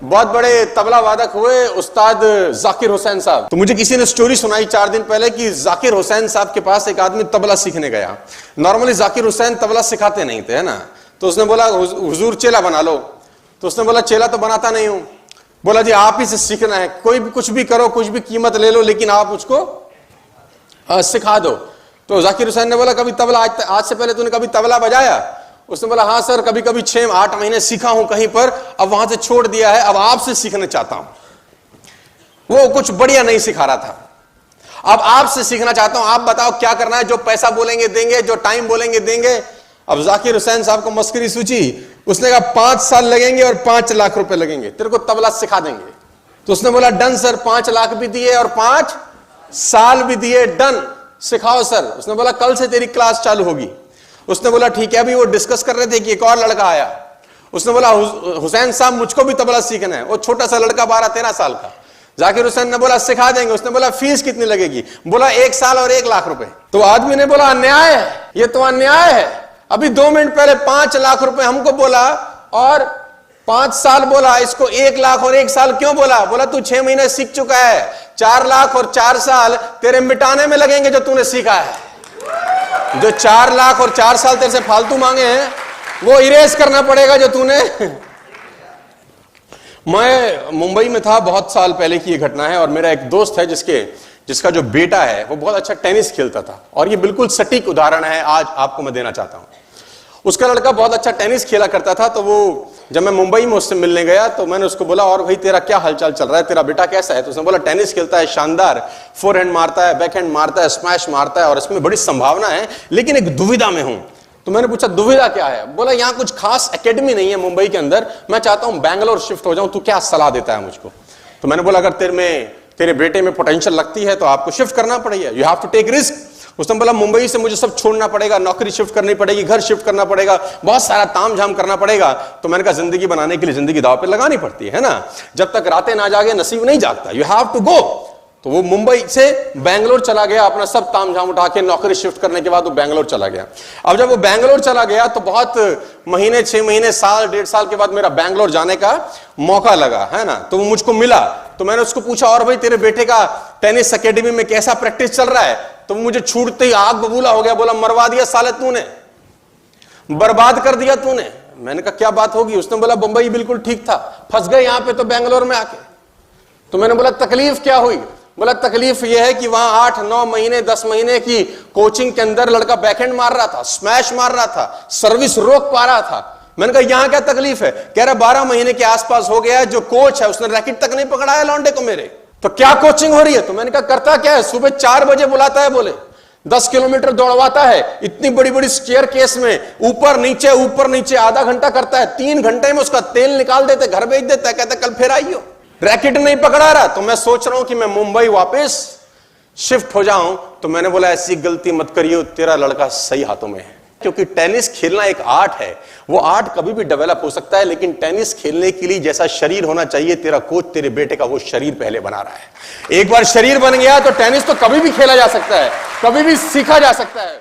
बहुत बड़े तबला वादक हुए उस्ताद जाकिर हुसैन साहब। तो मुझे किसी ने स्टोरी सुनाई 4 दिन पहले कि जाकिर हुसैन साहब के पास एक आदमी तबला सीखने गया। नॉर्मली जाकिर हुसैन तबला सिखाते नहीं थे, है ना। तो उसने बोला हुजूर चेला बना लो। तो उसने बोला चेला तो बनाता नहीं हूं। बोला जी आप ही से सीखना है, कोई भी कुछ भी करो, कुछ भी कीमत ले लो, लेकिन आप मुझको सिखा दो। तो जाकिर हुसैन ने बोला कभी तबला आज से पहले तूने कभी तबला बजाया? उसने बोला हाँ सर, कभी कभी 6-8 महीने सीखा हूं कहीं पर, अब वहां से छोड़ दिया है, अब आपसे सीखना चाहता हूं। वो कुछ बढ़िया नहीं सिखा रहा था, अब आपसे सीखना चाहता हूं, आप बताओ क्या करना है, जो पैसा बोलेंगे देंगे, जो टाइम बोलेंगे देंगे। अब जाकिर हुसैन साहब को मस्करी सूझी। उसने कहा 5 साल लगेंगे और 5 लाख रुपए लगेंगे, तेरे को तबला सिखा देंगे। तो उसने बोला डन सर, 5 लाख भी दिए और 5 साल भी दिए, डन, सिखाओ सर। उसने बोला कल से तेरी क्लास चालू होगी। उसने बोला ठीक है। अभी वो डिस्कस कर रहे थे कि एक और लड़का आया। उसने बोला हुसैन साहब मुझको भी तबला सीखना है। वो छोटा सा लड़का 12-13 साल का। जाकिर हुसैन ने बोला सिखा देंगे। उसने बोला फीस कितनी लगेगी? बोला 1 साल और 1 लाख रुपए। तो आदमी ने बोला अन्याय है, ये तो अन्याय है। अभी 2 मिनट पहले 5 लाख रुपए हमको बोला और 5 साल बोला, इसको 1 लाख और 1 साल क्यों बोला? बोला तू 6 महीने सीख चुका है, 4 लाख और 4 साल तेरे मिटाने में लगेंगे जो तूने सीखा है। जो 4 लाख और 4 साल तेरे से फालतू मांगे हैं वो इरेज करना पड़ेगा जो तूने। मैं मुंबई में था, बहुत साल पहले की ये घटना है। और मेरा एक दोस्त है जिसका जो बेटा है वो बहुत अच्छा टेनिस खेलता था। और ये बिल्कुल सटीक उदाहरण है आज आपको मैं देना चाहता हूं। उसका लड़का बहुत अच्छा टेनिस खेला करता था। तो वो जब मैं मुंबई में उससे मिलने गया तो मैंने उसको बोला और भाई तेरा क्या हालचाल चल रहा है, तेरा बेटा कैसा है? तो उसने बोला टेनिस खेलता है, शानदार, फोरहैंड मारता है, बैकहैंड मारता है, स्मैश मारता है और इसमें बड़ी संभावना है, लेकिन एक दुविधा में हूं। तो मैंने पूछा दुविधा क्या है? बोला यहां कुछ खास एकेडमी नहीं है मुंबई के अंदर, मैं चाहता हूं बैंगलोर शिफ्ट हो जाऊं, तू क्या सलाह देता है मुझको? तो मैंने बोला अगर तेरे बेटे में पोटेंशियल लगती है तो आपको शिफ्ट करना पड़ेगा, you have to take risk. उसने बोला मुंबई से मुझे सब छोड़ना पड़ेगा, नौकरी शिफ्ट करनी पड़ेगी, घर शिफ्ट करना पड़ेगा, बहुत सारा तामझाम करना पड़ेगा। तो मैंने कहा जिंदगी बनाने के लिए जिंदगी दांव पे लगानी पड़ती है ना, जब तक रातें ना जागे नसीब नहीं जागता, यू हैव टू गो। तो वो मुंबई से बैंगलोर चला गया, अपना सब तामझाम उठा के, नौकरी शिफ्ट करने के बाद वो बैंगलोर चला गया। अब जब वो बैंगलोर चला गया तो बहुत महीने, 6 महीने, साल, 1.5 साल के बाद मेरा बैंगलोर जाने का मौका लगा, है ना। तो वो मुझको मिला। तो मैंने उसको पूछा और भाई तेरे बेटे का टेनिस एकेडमी में कैसा प्रैक्टिस चल रहा है? तो मुझे छूटते ही आग बबूला हो गया, बोला मरवा दिया साले तूने, बर्बाद कर दिया तूने। मैंने कहा क्या बात होगी? उसने बोला बंबई बिल्कुल ठीक था, फंस गए यहां पे तो बैंगलोर में आके। तो मैंने बोला तकलीफ क्या हुई? बोला तकलीफ यह है कि वहां 8-9 महीने 10 महीने की कोचिंग के अंदर लड़का बैकहैंड मार रहा था, स्मैश मार रहा था, सर्विस रोक पा रहा था। मैंने कहा यहां क्या तकलीफ है? कह रहा 12 महीने के आसपास हो गया है, जो कोच है उसने रैकेट तक नहीं पकड़ाया लौंडे को मेरे। तो क्या कोचिंग हो रही है? तो मैंने कहा करता क्या है, सुबह 4 बजे बुलाता है, बोले 10 किलोमीटर दौड़वाता है, इतनी बड़ी बड़ी स्टेयर केस में ऊपर नीचे आधा घंटा करता है, 3 घंटे में उसका तेल निकाल देते, घर भेज देता है, कहता कल फिर आइयो। रैकेट नहीं पकड़ा रहा। तो मैं सोच रहा हूं कि मैं मुंबई वापस शिफ्ट हो जाऊं। तो मैंने बोला ऐसी गलती मत करियो, तेरा लड़का सही हाथों में है। क्योंकि टेनिस खेलना एक आर्ट है, वो आर्ट कभी भी डेवलप हो सकता है, लेकिन टेनिस खेलने के लिए जैसा शरीर होना चाहिए, तेरा कोच तेरे बेटे का वो शरीर पहले बना रहा है। एक बार शरीर बन गया तो टेनिस तो कभी भी खेला जा सकता है, कभी भी सीखा जा सकता है।